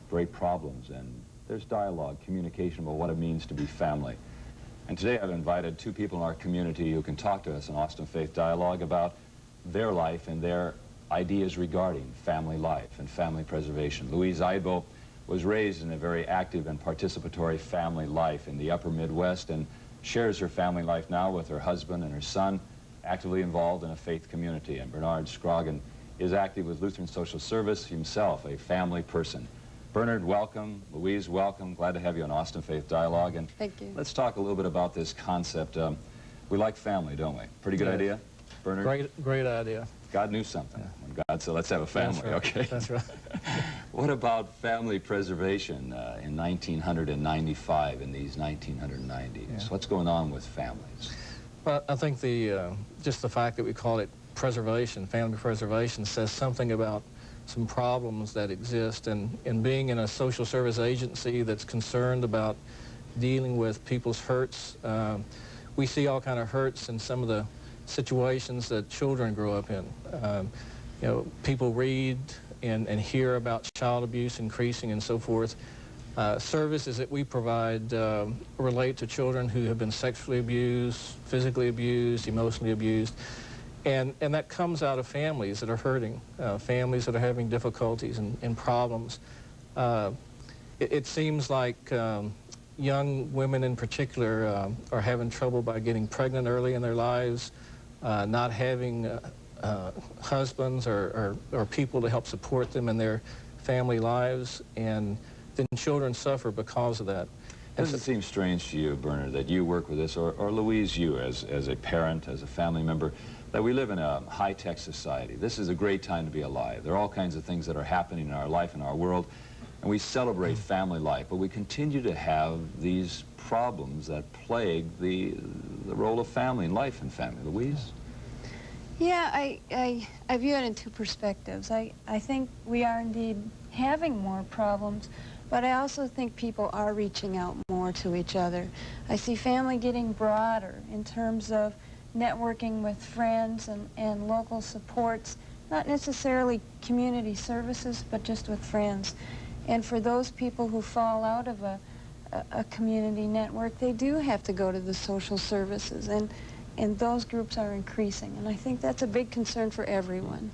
great problems, and there's dialogue, communication about what it means to be family. And today I've invited two people in our community who can talk to us in Austin Faith Dialogue about their life and their ideas regarding family life and family preservation. Louise Eidbo was raised in a very active and participatory family life in the upper Midwest and shares her family life now with her husband and her son, actively involved in a faith community. And Bernard Scroggin is active with Lutheran Social Service, himself a family person. Bernard, welcome. Louise, welcome. Glad to have you on Austin Faith Dialogue. And thank you. Let's talk a little bit about this concept. We like family, don't we? Pretty good idea, Bernard? Great idea. God knew something when God said, let's have a family, That's right. Okay? That's right. What about family preservation in 1995, in these 1990s? Yeah. What's going on with families? Well, I think just the fact that we call it preservation, family preservation, says something about some problems that exist. And being in a social service agency that's concerned about dealing with people's hurts, we see all kind of hurts in some of the situations that children grow up in. You know, people read and hear about child abuse increasing and so forth. Services that we provide relate to children who have been sexually abused, physically abused, emotionally abused. And that comes out of families that are hurting, families that are having difficulties and problems. It seems like young women in particular are having trouble by getting pregnant early in their lives, not having husbands or people to help support them in their family lives, and then children suffer because of that. Does it seem strange to you, Bernard, that you work with this, or Louise, you as a parent, as a family member, that we live in a high-tech society? This is a great time to be alive. There are all kinds of things that are happening in our life, in our world, and we celebrate family life, but we continue to have these problems that plague the role of family and life in family. Louise? Yeah, I view it in two perspectives. I think we are indeed having more problems, but I also think people are reaching out more to each other. I see family getting broader in terms of networking with friends and local supports, not necessarily community services, but just with friends. And for those people who fall out of a community network, they do have to go to the social services, and those groups are increasing. And I think that's a big concern for everyone.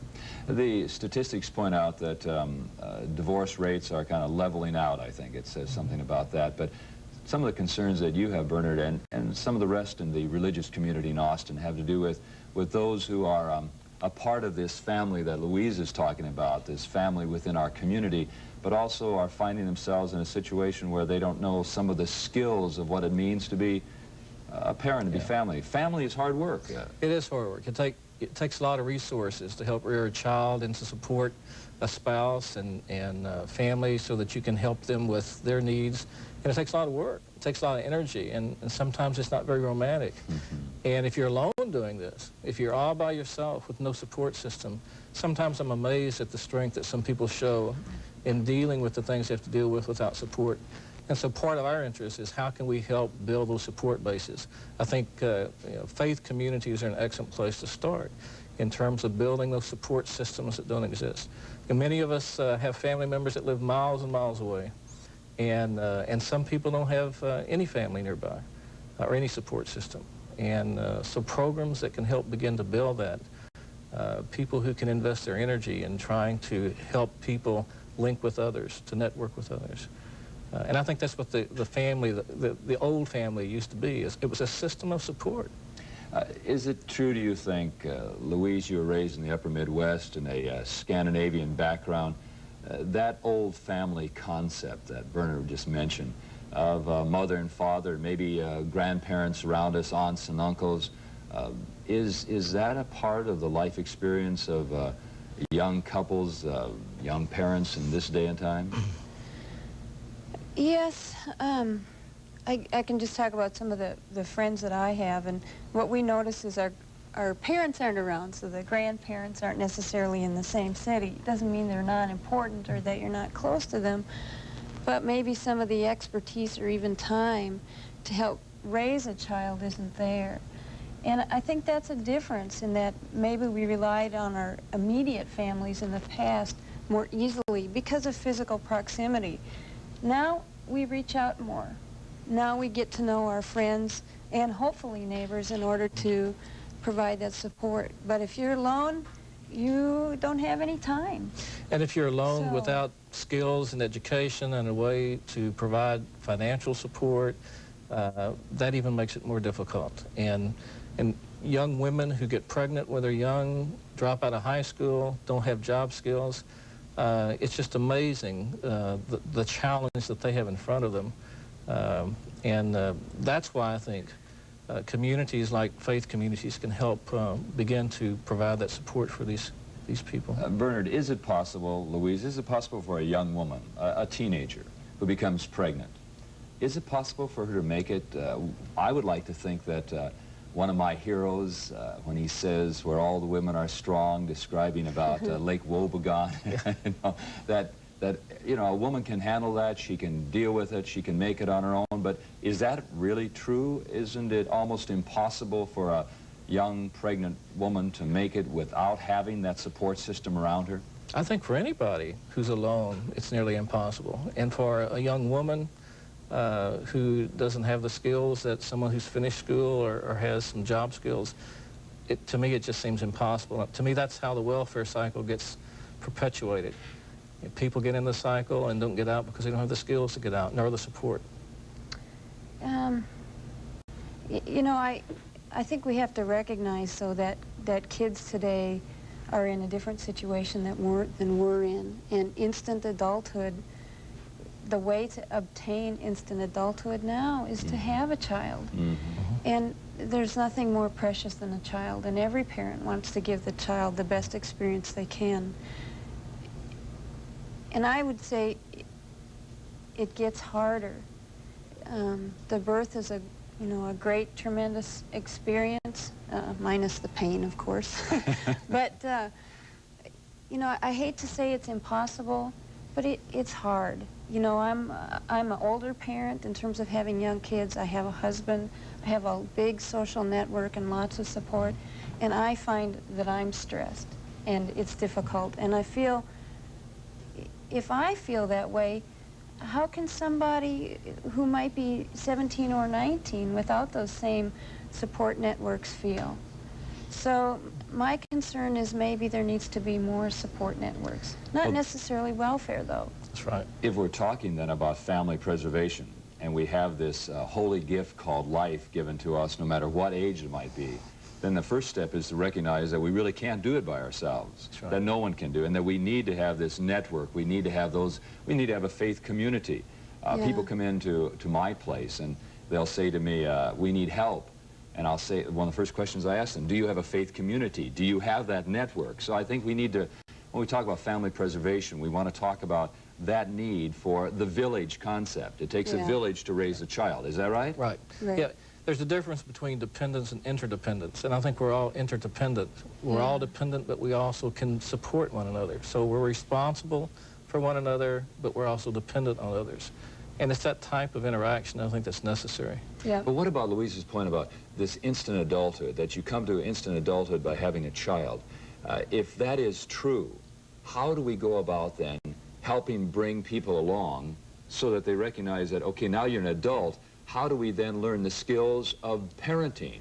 The statistics point out that divorce rates are kind of leveling out, I think. It says something about that. But some of the concerns that you have, Bernard, and some of the rest in the religious community in Austin have to do with those who are a part of this family that Louise is talking about, this family within our community, but also are finding themselves in a situation where they don't know some of the skills of what it means to be a parent, to be family. Family is hard work. It is hard work. It takes a lot of resources to help rear a child and to support a spouse and family so that you can help them with their needs. And it takes a lot of work. It takes a lot of energy, and sometimes it's not very romantic. And if you're alone doing this, if you're all by yourself with no support system, sometimes I'm amazed at the strength that some people show in dealing with the things they have to deal with without support. And so part of our interest is how can we help build those support bases. I think faith communities are an excellent place to start in terms of building those support systems that don't exist. And many of us have family members that live miles and miles away, and some people don't have any family nearby or any support system. And so programs that can help begin to build that, people who can invest their energy in trying to help people link with others, to network with others. And I think that's what the family, the old family used to be. It was a system of support. Is it true, do you think, Louise, you were raised in the upper Midwest in a Scandinavian background, that old family concept that Bernard just mentioned of mother and father, maybe grandparents around us, aunts and uncles, is that a part of the life experience of young couples, young parents in this day and time? Yes, I can just talk about some of the friends that I have, and what we notice is our parents aren't around, so the grandparents aren't necessarily in the same city. It doesn't mean they're not important or that you're not close to them, but maybe some of the expertise or even time to help raise a child isn't there. And I think that's a difference in that maybe we relied on our immediate families in the past more easily because of physical proximity. Now we reach out more. Now we get to know our friends and hopefully neighbors in order to provide that support. But if you're alone, you don't have any time. And if you're alone So- without skills and education and a way to provide financial support, that even makes it more difficult. And young women who get pregnant when they're young, drop out of high school, don't have job skills, it's just amazing the challenge that they have in front of them. And that's why I think communities like faith communities can help begin to provide that support for these people. Bernard, is it possible, Louise, is it possible for a young woman, a teenager, who becomes pregnant, is it possible for her to make it? I would like to think that one of my heroes, when he says where all the women are strong, describing about Lake Wobegon, you know, that you know, a woman can handle that, she can deal with it, she can make it on her own, but is that really true? Isn't it almost impossible for a young pregnant woman to make it without having that support system around her? I think for anybody who's alone, it's nearly impossible. And for a young woman who doesn't have the skills that someone who's finished school or has some job skills, to me it just seems impossible. To me, that's how the welfare cycle gets perpetuated. People get in the cycle and don't get out because they don't have the skills to get out, nor the support. You know, I think we have to recognize, so that kids today are in a different situation than we're in. And instant adulthood, the way to obtain instant adulthood now is to have a child. Mm-hmm. And there's nothing more precious than a child, and every parent wants to give the child the best experience they can. And I would say it gets harder. The birth is a great, tremendous experience, minus the pain, of course. But, you know, I hate to say it's impossible, but it's hard. You know, I'm an older parent in terms of having young kids. I have a husband. I have a big social network and lots of support. And I find that I'm stressed, and it's difficult. And I feel, if I feel that way, how can somebody who might be 17 or 19 without those same support networks feel? So my concern is maybe there needs to be more support networks. Not necessarily welfare, though. That's right. If we're talking then about family preservation, and we have this holy gift called life given to us no matter what age it might be, then the first step is to recognize that we really can't do it by ourselves, That's right. that no one can do, and that we need to have this network, we need to have a faith community. Yeah. People come into my place and they'll say to me, we need help. And I'll say, one of the first questions I ask them, do you have a faith community? Do you have that network? So I think we need to, when we talk about family preservation, we want to talk about that need for the village concept. It takes a Yeah. village to raise a child. Is that right? Right. Right. Yeah. There's a difference between dependence and interdependence, and I think we're all interdependent. We're all dependent, but we also can support one another. So we're responsible for one another, but we're also dependent on others. And it's that type of interaction I think that's necessary. Yeah. But what about Louise's point about this instant adulthood, that you come to instant adulthood by having a child? If that is true, how do we go about then helping bring people along so that they recognize that, okay, now you're an adult, how do we then learn the skills of parenting,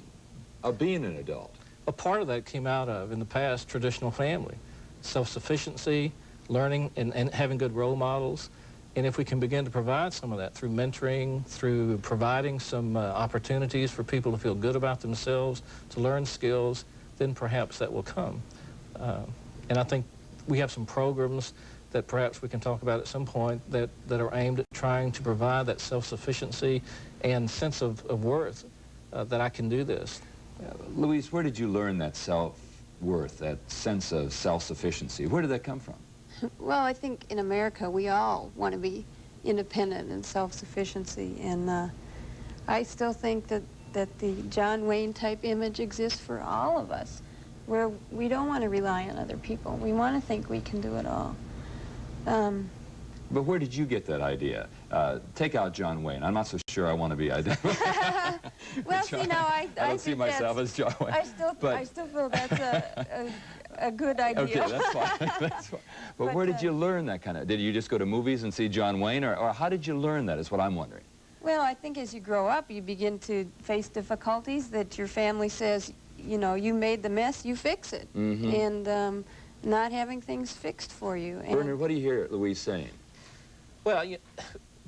of being an adult? A part of that came out of, in the past, traditional family. Self-sufficiency, learning and having good role models. And if we can begin to provide some of that through mentoring, through providing some opportunities for people to feel good about themselves, to learn skills, then perhaps that will come. And I think we have some programs that perhaps we can talk about at some point that are aimed at trying to provide that self-sufficiency and sense of worth that I can do this. Louise, where did you learn that self-worth, that sense of self-sufficiency? Where did that come from? Well, I think in America we all want to be independent and self-sufficiency, and I still think that the John Wayne type image exists for all of us, where we don't want to rely on other people. We want to think we can do it all. But where did you get that idea? Take out John Wayne. I'm not so sure I want to be identified. Well, you know, I don't see think myself that's- as John Wayne. I still feel that's a good idea. Okay, that's fine. That's fine. But where did you learn that kind of? Did you just go to movies and see John Wayne, or how did you learn that? Is what I'm wondering. Well, I think as you grow up, you begin to face difficulties that your family says, you know, you made the mess, you fix it. And not having things fixed for you. And Bernard, what do you hear Louise saying? Well,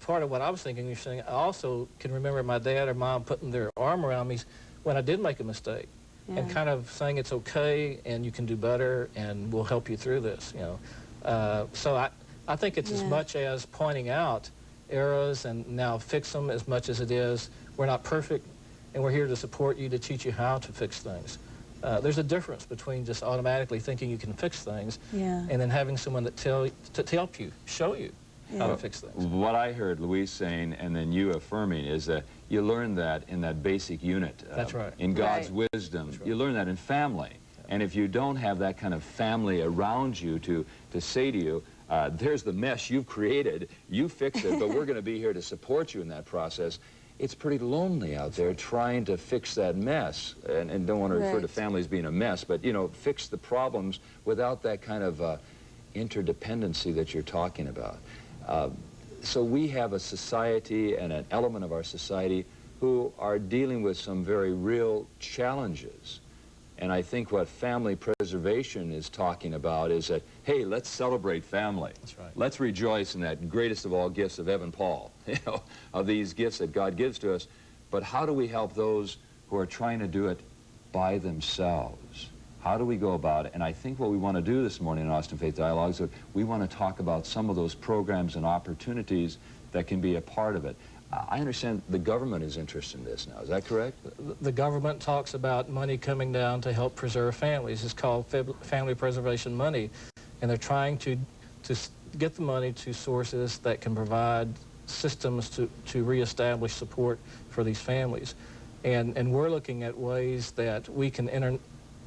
part of what I was thinking, you're saying, I also can remember my dad or mom putting their arm around me when I did make a mistake, and kind of saying it's okay and you can do better and we'll help you through this, you know. So I think it's as much as pointing out errors and now fix them as much as it is we're not perfect and we're here to support you, to teach you how to fix things. There's a difference between just automatically thinking you can fix things and then having someone that to help you, show you how to fix things. What I heard Louise saying and then you affirming is that you learn that in that basic unit. That's right. In God's wisdom. That's right. You learn that in family. And if you don't have that kind of family around you to say to you, there's the mess you've created, you fix it, but we're going to be here to support you in that process. It's pretty lonely out there trying to fix that mess. And don't want to refer to families being a mess, but, you know, fix the problems without that kind of interdependency that you're talking about. So we have a society and an element of our society who are dealing with some very real challenges. And I think what family preservation is talking about is that, hey, let's celebrate family. That's right. Let's rejoice in that greatest of all gifts of Evan Paul, you know, of these gifts that God gives to us. But how do we help those who are trying to do it by themselves? How do we go about it? And I think what we want to do this morning in Austin Faith Dialogues is we want to talk about some of those programs and opportunities that can be a part of it. I understand the government is interested in this now. Is that correct? The government talks about money coming down to help preserve families. It's called family preservation money. And they're trying to get the money to sources that can provide systems to reestablish support for these families. And we're looking at ways that we can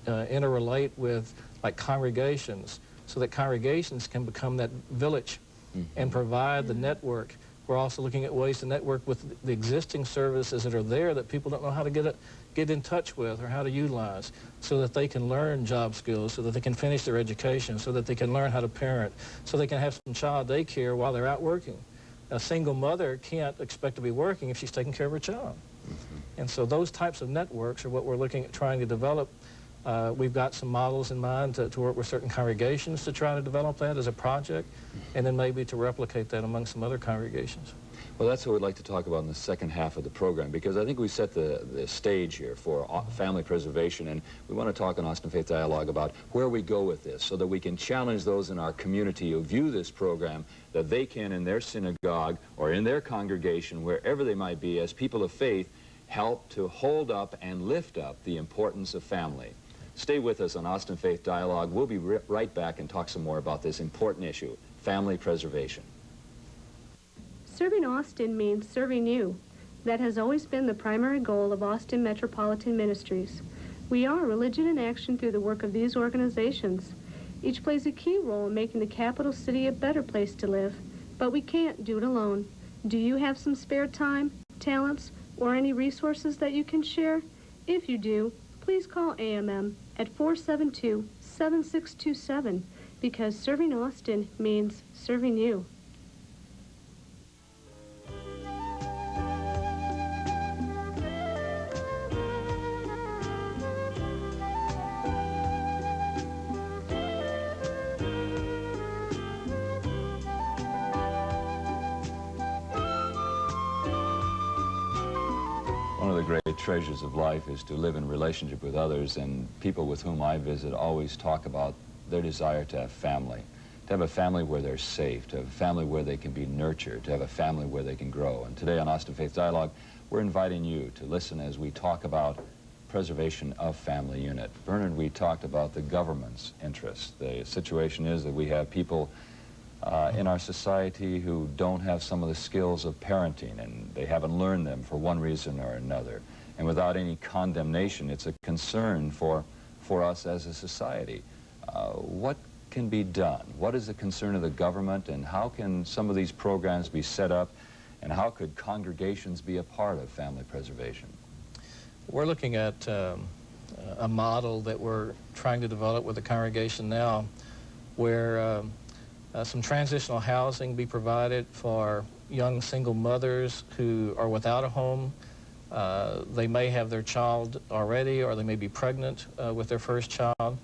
interrelate with, like, congregations, so that congregations can become that village and provide the network. We're also looking at ways to network with the existing services that are there that people don't know how to get in touch with or how to utilize, so that they can learn job skills, so that they can finish their education, so that they can learn how to parent, so they can have some child daycare while they're out working. A single mother can't expect to be working if she's taking care of her child. And so those types of networks are what we're looking at trying to develop. We've got some models in mind to work with certain congregations to try to develop that as a project, and then maybe to replicate that among some other congregations. Well, that's what we'd like to talk about in the second half of the program, because I think we set the stage here for family preservation, and we want to talk in Austin Faith Dialogue about where we go with this so that we can challenge those in our community who view this program, that they can, in their synagogue or in their congregation, wherever they might be, as people of faith, help to hold up and lift up the importance of family. Stay with us on Austin Faith Dialogue. We'll be right back and talk some more about this important issue, family preservation. Serving Austin means serving you. That has always been the primary goal of Austin Metropolitan Ministries. We are religion in action through the work of these organizations. Each plays a key role in making the capital city a better place to live, but we can't do it alone. Do you have some spare time, talents, or any resources that you can share? If you do, please call AMM at 472-7627, because serving Austin means serving you. One of the great treasures of life is to live in relationship with others, and people with whom I visit always talk about their desire to have family, to have a family where they're safe, to have a family where they can be nurtured, to have a family where they can grow. And today on Austin Faith Dialogue, we're inviting you to listen as we talk about preservation of family unit. Bernard, we talked about the government's interest. The situation is that we have people in our society who don't have some of the skills of parenting, and they haven't learned them for one reason or another. And without any condemnation, it's a concern for us as a society. What can be done? What is the concern of the government, and how can some of these programs be set up, and how could congregations be a part of family preservation? We're looking at a model that we're trying to develop with the congregation now, where some transitional housing be provided for young single mothers who are without a home. They may have their child already, or they may be pregnant with their first child.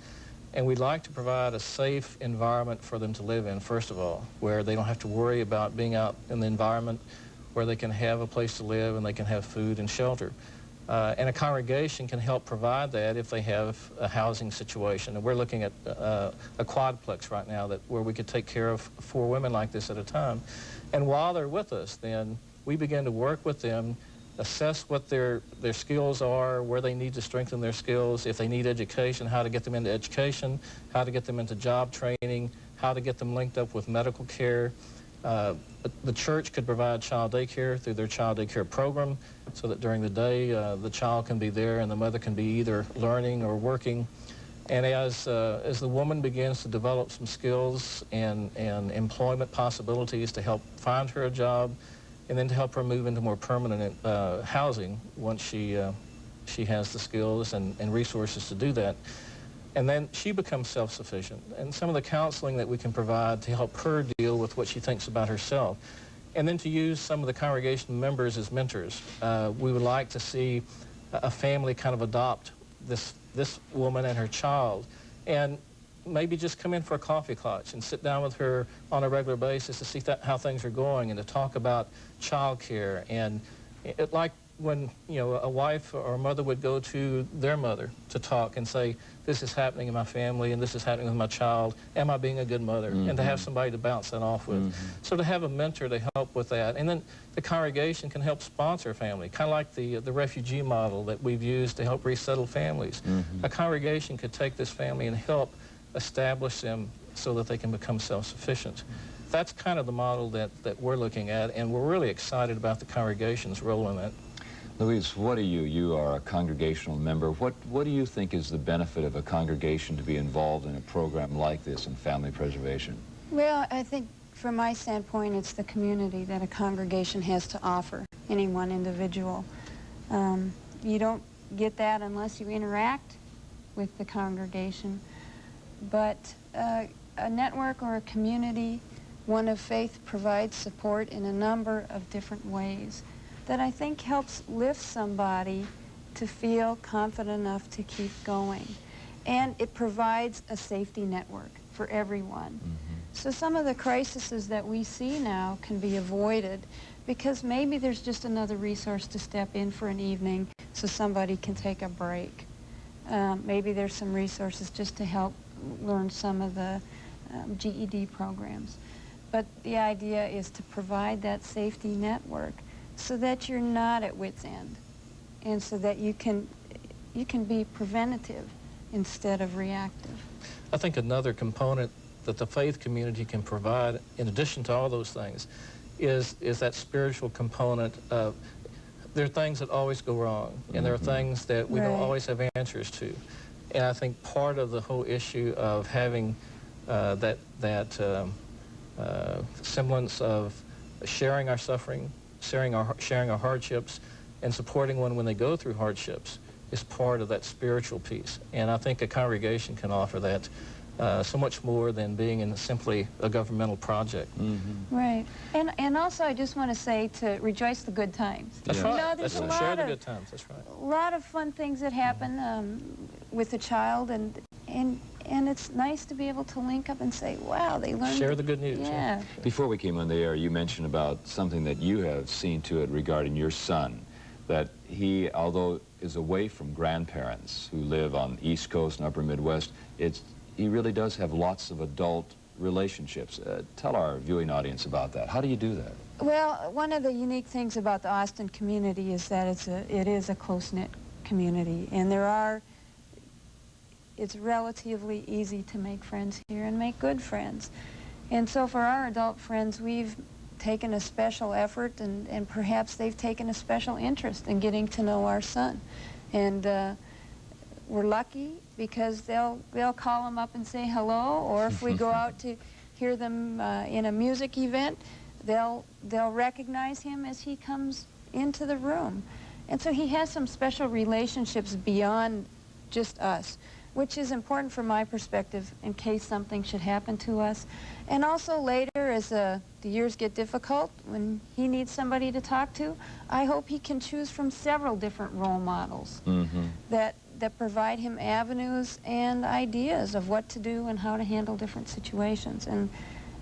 And we'd like to provide a safe environment for them to live in, first of all, where they don't have to worry about being out in the environment, where they can have a place to live and they can have food and shelter. And a congregation can help provide that if they have a housing situation. And we're looking at a quadplex right now where we could take care of 4 women like this at a time. And while they're with us, then we begin to work with them, assess what their skills are, where they need to strengthen their skills, if they need education, how to get them into education, how to get them into job training, how to get them linked up with medical care. The church could provide child daycare through their child daycare program so that during the day the child can be there and the mother can be either learning or working. And as the woman begins to develop some skills and employment possibilities to help find her a job, and then to help her move into more permanent housing once she has the skills and resources to do that. And then she becomes self-sufficient. And some of the counseling that we can provide to help her deal with what she thinks about herself. And then to use some of the congregation members as mentors. We would like to see a family kind of adopt this woman and her child, and maybe just come in for a coffee clutch and sit down with her on a regular basis to see how things are going and to talk about child care. And like when, you know, a wife or a mother would go to their mother to talk and say, this is happening in my family and this is happening with my child, am I being a good mother? And to have somebody to bounce that off with. So to have a mentor to help with that. And then the congregation can help sponsor a family, kind of like the refugee model that we've used to help resettle families. A congregation could take this family and help establish them so that they can become self-sufficient. That's kind of the model that we're looking at, and we're really excited about the congregation's role in it. Louise, what are you? You are a congregational member. What do you think is the benefit of a congregation to be involved in a program like this in family preservation? Well, I think from my standpoint, it's the community that a congregation has to offer any one individual. You don't get that unless you interact with the congregation. But a network or a community, one of faith, provides support in a number of different ways that I think helps lift somebody to feel confident enough to keep going. And it provides a safety network for everyone. So some of the crises that we see now can be avoided because maybe there's just another resource to step in for an evening so somebody can take a break. Maybe there's some resources just to help learn some of the GED programs. But the idea is to provide that safety network so that you're not at wit's end and so that you can be preventative instead of reactive. I think another component that the faith community can provide, in addition to all those things, is that spiritual component of there are things that always go wrong, and there are things that we don't always have answers to. And I think part of the whole issue of having that semblance of sharing our suffering, sharing our hardships, and supporting one when they go through hardships is part of that spiritual piece. And I think a congregation can offer that so much more than being in simply a governmental project. Right. And also I just want to say to rejoice the good times. That's You right. know, there's That's a right. Share lot the of good times. That's right. a lot of fun things that happen with a child, and it's nice to be able to link up and say, wow, they learned. Share the good news. Yeah. Before we came on the air, you mentioned about something that you have seen to it regarding your son, that he, although is away from grandparents who live on the East Coast and Upper Midwest, he really does have lots of adult relationships. Tell our viewing audience about that. How do you do that? Well, one of the unique things about the Austin community is that it is a close-knit community, and it's relatively easy to make friends here and make good friends. And so for our adult friends, we've taken a special effort, and perhaps they've taken a special interest in getting to know our son. And we're lucky because they'll call him up and say hello, or if we go out to hear them in a music event, they'll recognize him as he comes into the room. And so he has some special relationships beyond just us, which is important from my perspective in case something should happen to us. And also later, as the years get difficult, when he needs somebody to talk to, I hope he can choose from several different role models that provide him avenues and ideas of what to do and how to handle different situations. And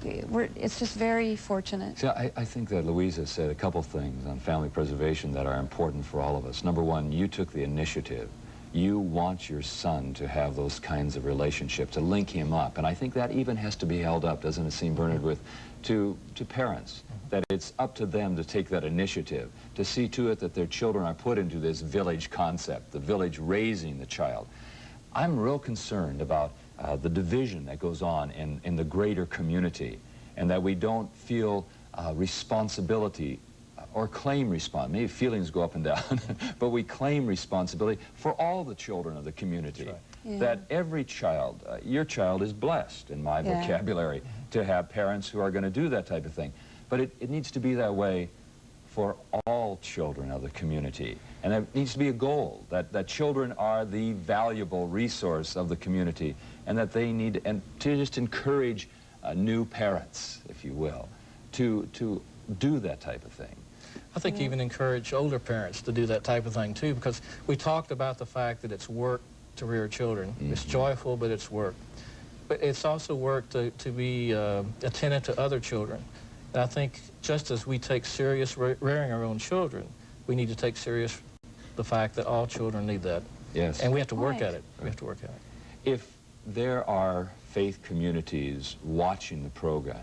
it's just very fortunate. See, I think that Louisa said a couple things on family preservation that are important for all of us. Number one, you took the initiative. You want your son to have those kinds of relationships, to link him up. And I think that even has to be held up, doesn't it seem, Bernard, to parents, that it's up to them to take that initiative, to see to it that their children are put into this village concept, the village raising the child. I'm real concerned about the division that goes on in the greater community, and that we don't feel responsibility or claim responsibility. Maybe feelings go up and down, but we claim responsibility for all the children of the community. That's right. Yeah. That every child, your child is blessed, in my vocabulary, to have parents who are going to do that type of thing. But it needs to be that way for all children of the community. And there needs to be a goal, that children are the valuable resource of the community, and that they need, and to just encourage new parents, if you will, to do that type of thing. I think even encourage older parents to do that type of thing too, because we talked about the fact that it's work to rear children. It's joyful, but it's work. But it's also work to be attentive to other children. And I think just as we take serious rearing our own children, we need to take serious the fact that all children need that. Yes. And we have to work Right. at it. We have to work at it. If there are faith communities watching the program,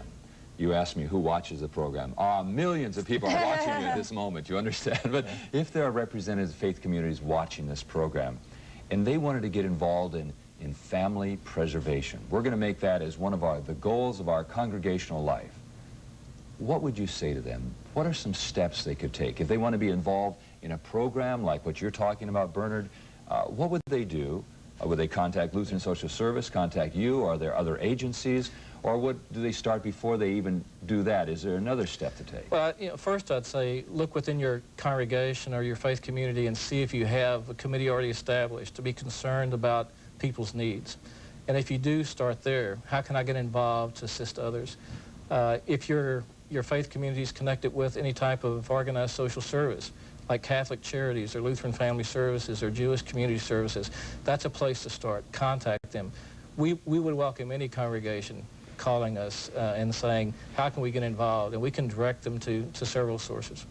you asked me who watches the program. Millions of people are watching you at this moment, you understand? But if there are representatives of faith communities watching this program, and they wanted to get involved in family preservation, we're going to make that as one of the goals of our congregational life. What would you say to them? What are some steps they could take? If they want to be involved in a program like what you're talking about, Bernard, what would they do? Would they contact Lutheran Social Service, contact you? Are there other agencies? Or do they start before they even do that? Is there another step to take? Well, first I'd say look within your congregation or your faith community and see if you have a committee already established to be concerned about people's needs. And if you do, start there. How can I get involved to assist others? If your faith community is connected with any type of organized social service, like Catholic Charities or Lutheran Family Services or Jewish Community Services, that's a place to start. Contact them. We would welcome any congregation calling us and saying, how can we get involved? And we can direct them to several sources.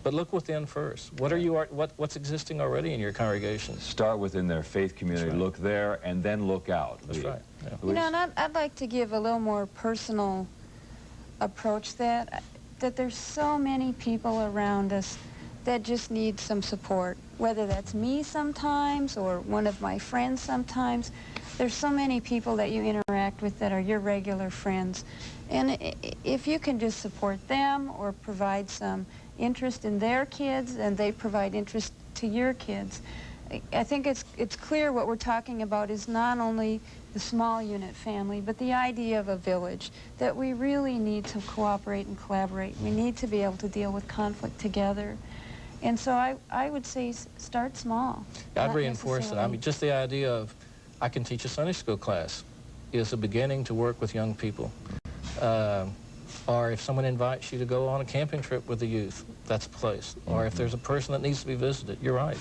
But look within first. What's existing already in your congregation? Start within their faith community, That's right. Look there, and then look out. That's right. Yeah. You know, and I'd like to give a little more personal approach that there's so many people around us that just need some support, whether that's me sometimes or one of my friends sometimes. There's so many people that you interact with that are your regular friends. And if you can just support them or provide some interest in their kids and they provide interest to your kids, I think it's clear what we're talking about is not only the small unit family, but the idea of a village, that we really need to cooperate and collaborate. We need to be able to deal with conflict together. And so I would say start small. I'd reinforce it. I mean, just the idea of I can teach a Sunday school class is a beginning to work with young people. Or if someone invites you to go on a camping trip with the youth, that's a place. Or if there's a person that needs to be visited, you're right.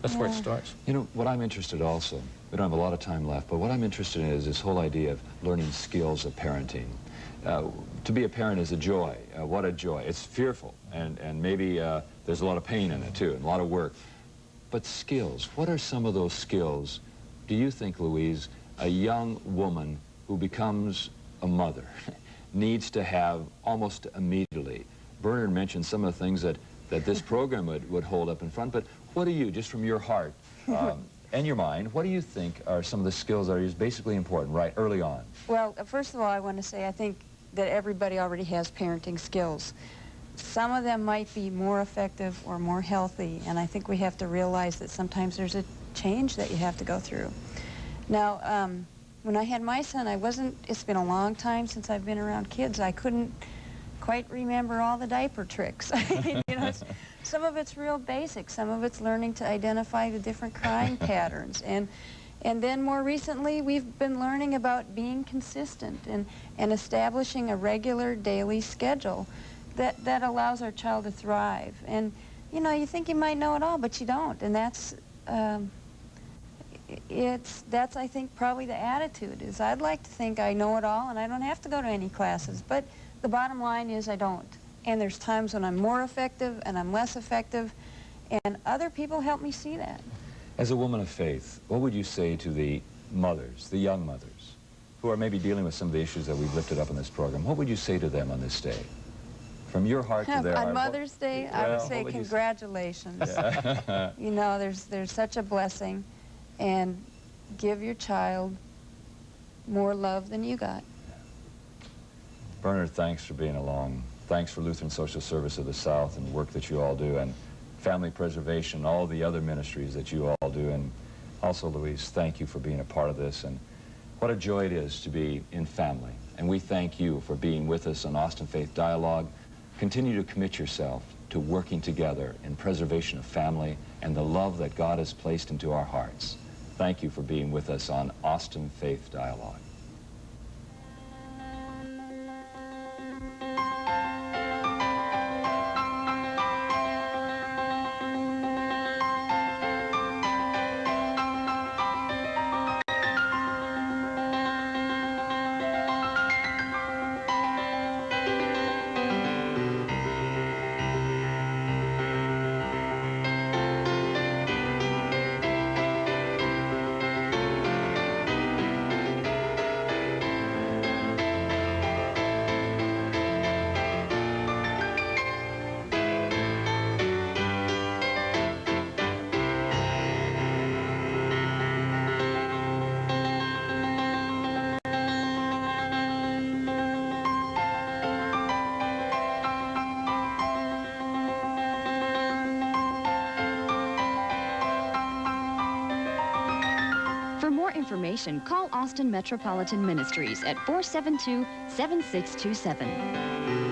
That's where it starts. You know, what I'm interested also, we don't have a lot of time left, but what I'm interested in is this whole idea of learning skills of parenting. To be a parent is a joy. What a joy. It's fearful, and maybe there's a lot of pain in it too, and a lot of work. But skills, what are some of those skills, do you think, Louise, a young woman who becomes a mother needs to have almost immediately? Bernard mentioned some of the things that this program would hold up in front, but what do you, just from your heart and your mind, what do you think are some of the skills that are just basically important right early on? Well, first of all, I want to say I think that everybody already has parenting skills. Some of them might be more effective or more healthy, and I think we have to realize that sometimes there's a change that you have to go through. Now, when I had my son, it's been a long time since I've been around kids. I couldn't quite remember all the diaper tricks. You know, some of it's real basic. Some of it's learning to identify the different crying patterns. And then more recently, we've been learning about being consistent and establishing a regular daily schedule that allows our child to thrive. And, you know, you think you might know it all, but you don't. And that's, I think, probably the attitude is I'd like to think I know it all and I don't have to go to any classes. But the bottom line is I don't. And there's times when I'm more effective and I'm less effective, and other people help me see that. As a woman of faith, what would you say to the mothers, the young mothers, who are maybe dealing with some of the issues that we've lifted up in this program? What would you say to them on this day? From your heart to their heart. On Mother's Day, I would say congratulations. Yeah. You know, there's such a blessing, and give your child more love than you got. Bernard, thanks for being along. Thanks for Lutheran Social Service of the South and the work that you all do, and family preservation, all the other ministries that you all do. And also, Louise, thank you for being a part of this. And what a joy it is to be in family. And we thank you for being with us on Austin Faith Dialogue. Continue to commit yourself to working together in preservation of family and the love that God has placed into our hearts. Thank you for being with us on Austin Faith Dialogue. For more information, call Austin Metropolitan Ministries at 472-7627.